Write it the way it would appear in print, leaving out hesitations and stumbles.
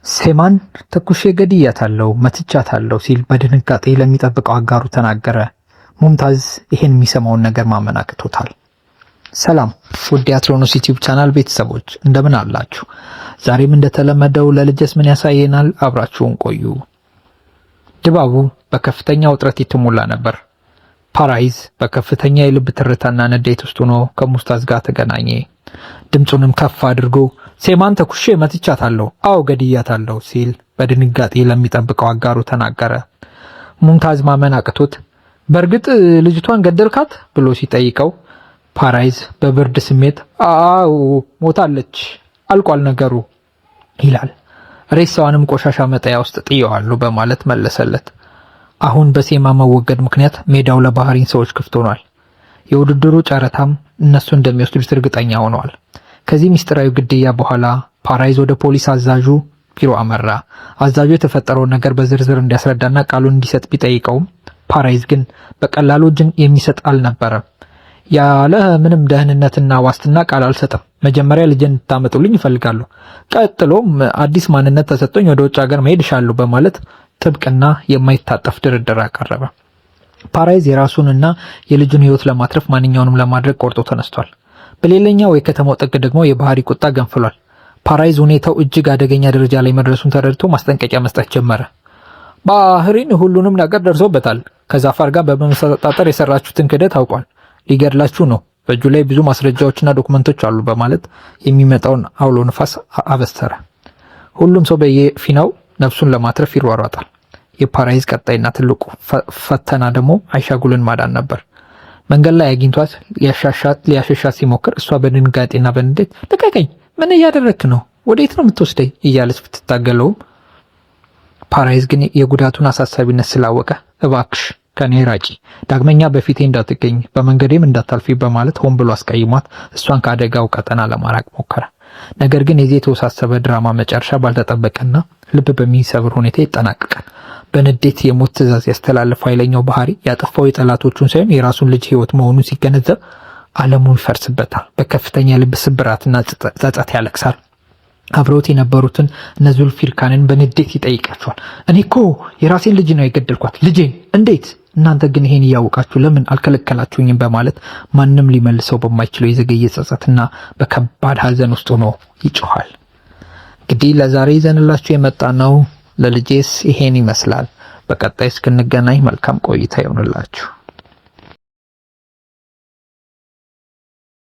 ሴማን ተኩሼ ገድያታለሁ፣ መትቻታለሁ ሲል በድንጋጤ ለሚጠብቀው አጋሩ ተናገረ። ሙምታዝ ይሄን የሚሰማውን ነገር ማመን አቅቶታል። ሰላም ውድ የአትሮኖስ ዩቲዩብ ቻናል ቤተሰቦች እንደምን አላችሁ? ዛሬም እንደተለመደው ለልጅስ ምን ያሳየናል? አብራችሁን ቆዩ። ድባቡ በከፍተኛ ውጥረት የተሞላ ነበር። ፓራይዝ በከፍተኛ የልብ ትርታና ንዴት ውስጥ ሆኖ ከሙስታዝ ጋር ተገናኘ። ድምፁንም ከፍ አድርጎ ሴማን ተኩሼ መትቻታለሁ፣ አዎ ገድያታለሁ ሲል በድንጋጤ ለሚጠብቀው አጋሩ ተናገረ። ሙምታዝ ማመን አቅቶት በእርግጥ ልጅቷን ገደልካት ብሎ ሲጠይቀው ፓራይዝ በብርድ ስሜት አዎ ሞታለች፣ አልቋል ነገሩ ይላል። ሬሳዋንም ቆሻሻ መጣያ ውስጥ ጥየዋለሁ በማለት መለሰለት። አሁን በሴማ መወገድ ምክንያት ሜዳው ለባህሪን ሰዎች ክፍት ሆኗል። የውድድሩ ጨረታም እነሱ እንደሚወስዱት እርግጠኛ ሆነዋል። ከዚህ ሚስጥራዊ ግድያ በኋላ ፓራይዝ ወደ ፖሊስ አዛዡ ቢሮ አመራ። አዛዡ የተፈጠረውን ነገር በዝርዝር እንዲያስረዳና ቃሉን እንዲሰጥ ቢጠይቀውም ፓራይዝ ግን በቀላሉ እጅን የሚሰጥ አልነበረም። ያለ ምንም ደህንነትና ዋስትና ቃል አልሰጥም፣ መጀመሪያ ልጄን እንድታመጡልኝ እፈልጋለሁ፣ ቀጥሎም አዲስ ማንነት ተሰጥቶኝ ወደ ውጭ ሀገር መሄድ እሻለሁ በማለት ጥብቅና የማይታጠፍ ድርድር አቀረበ። ፓራይዝ የራሱንና የልጁን ሕይወት ለማትረፍ ማንኛውንም ለማድረግ ቆርጦ ተነስቷል። በሌላኛው የከተማው ጥግ ደግሞ የባህሪ ቁጣ ገንፍሏል። ፓራይዝ ሁኔታው እጅግ አደገኛ ደረጃ ላይ መድረሱን ተረድቶ ማስጠንቀቂያ መስጠት ጀመረ። ባህሪን ሁሉንም ነገር ደርሶበታል። ከዛፋር ጋር በመመሳጠር የሰራችሁትን ክደት አውቋል። ሊገድላችሁ ነው። በእጁ ላይ ብዙ ማስረጃዎችና ዶክመንቶች አሉ በማለት የሚመጣውን አውሎ ንፋስ አበሰረ። ሁሉም ሰው በየፊናው ነፍሱን ለማትረፍ ይሯሯጣል። የፓራይዝ ቀጣይና ትልቁ ፈተና ደግሞ አይሻጉልን ማዳን ነበር። መንገድ ላይ አግኝቷት ሊያሸሻት ሲሞክር እሷ በድንጋጤና በንዴት ልቀቀኝ፣ ምን እያደረክ ነው? ወዴት ነው የምትወስደኝ? እያለች ብትታገለውም ፓራይዝ ግን የጉዳቱን አሳሳቢነት ስላወቀ እባክሽ ከኔ ራቂ፣ ዳግመኛ በፊቴ እንዳትገኝ፣ በመንገዴም እንዳታልፊ በማለት ሆን ብሎ አስቀይሟት እሷን ከአደጋው ቀጠና ለማራቅ ሞከረ። ነገር ግን የዚህ የተወሳሰበ ድራማ መጨረሻ ባልተጠበቀና ልብ በሚሰብር ሁኔታ ይጠናቀቃል። በንዴት የሞት ትዕዛዝ ያስተላለፈው ኃይለኛው ባህሪ ያጠፋው የጠላቶቹን ሳይሆን የራሱን ልጅ ሕይወት መሆኑን ሲገነዘብ ዓለሙን ይፈርስበታል። በከፍተኛ ልብ ስብራትና ጸጸት ያለቅሳል። አብረውት የነበሩትን እነ ዙልፊካርን በንዴት ይጠይቃቸዋል። እኔ እኮ የራሴን ልጅ ነው የገደልኳት፣ ልጄን እንዴት? እናንተ ግን ይሄን እያወቃችሁ ለምን አልከለከላችሁኝም? በማለት ማንም ሊመልሰው በማይችለው የዘገየ ጸጸትና በከባድ ሐዘን ውስጥ ሆኖ ይጮሃል። እንግዲህ ለዛሬ ይዘንላችሁ የመጣ ነው ለልጄስ ይሄን ይመስላል። በቀጣይ እስክንገናኝ መልካም ቆይታ ይሆንላችሁ።